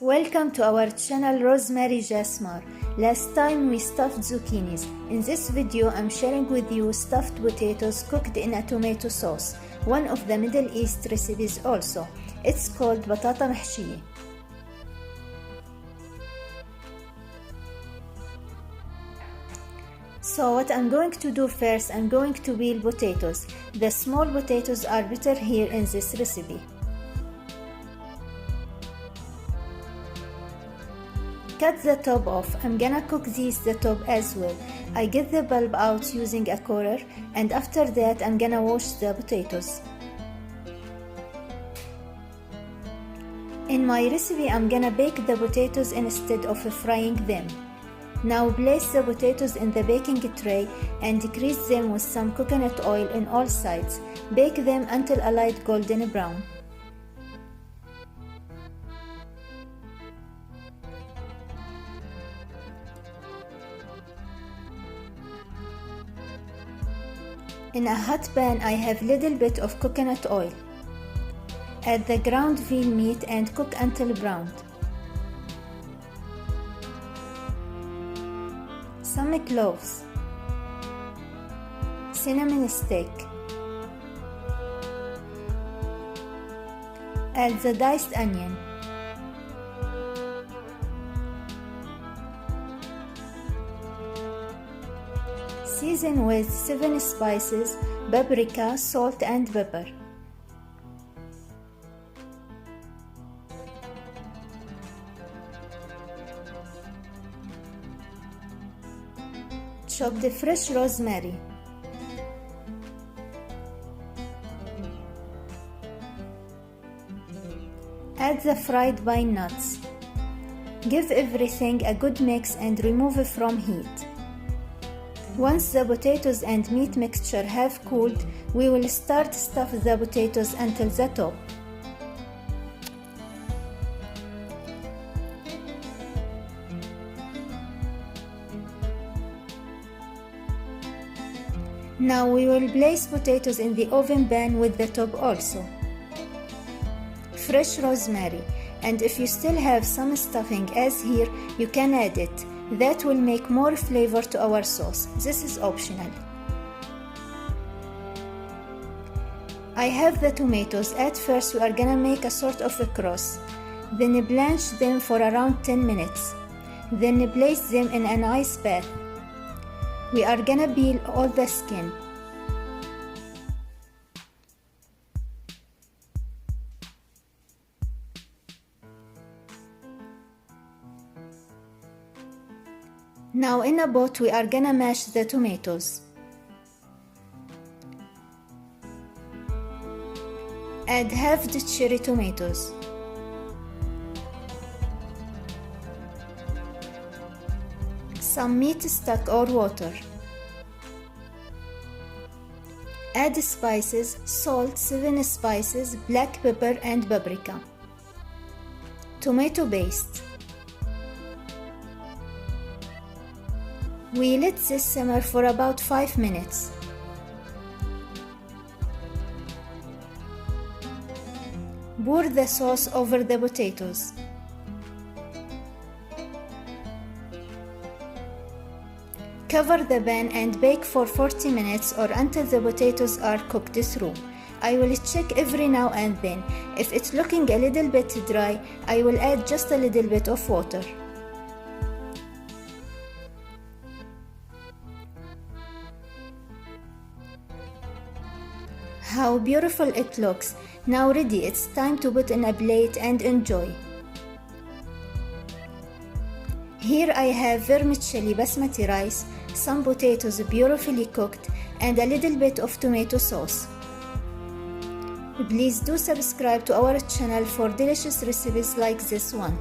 Welcome to our channel Rosemary Jasmar. Last time we stuffed zucchinis. In this video I'm sharing with you stuffed potatoes cooked in a tomato sauce, one of the Middle East recipes also. It's called Batata Mahshieh. So what I'm going to do first, I'm going to peel potatoes. The small potatoes are better here in this recipe. Cut the top off. I'm gonna cook the top as well. I get the bulb out using a corer, and after that I'm gonna wash the potatoes. In my recipe I'm gonna bake the potatoes instead of frying them. Now place the potatoes in the baking tray and grease them with some coconut oil on all sides. Bake them until a light golden brown. In a hot pan I have little bit of coconut oil. Add the ground veal meat and cook until browned. Some cloves, cinnamon stick. Add the diced onion. Season with 7 spices, paprika, salt and pepper. Chop the fresh rosemary. Add the fried pine nuts. Give everything a good mix and remove it from heat. Once the potatoes and meat mixture have cooled, we will start stuff the potatoes until the top. Now we will place potatoes in the oven pan with the top also. Fresh rosemary, and if you still have some stuffing as here, you can add it. That will make more flavor to our sauce. This is optional. I have the tomatoes. At first we are gonna make a sort of a cross. Then blanch them for around 10 minutes. Then place them in an ice bath. We are gonna peel all the skin. Now in a pot we are gonna mash the tomatoes. Add halved cherry tomatoes. Some meat stock or water. Add spices, salt, 7 spices, black pepper and paprika. Tomato paste. We let this simmer for about 5 minutes. Pour the sauce over the potatoes. Cover the pan and bake for 40 minutes or until the potatoes are cooked through. I will check every now and then. If it's looking a little bit dry, I will add just a little bit of water. How beautiful it looks. Now ready, it's time to put in a plate and enjoy. Here I have vermicelli basmati rice, some potatoes beautifully cooked, and a little bit of tomato sauce. Please do subscribe to our channel for delicious recipes like this one.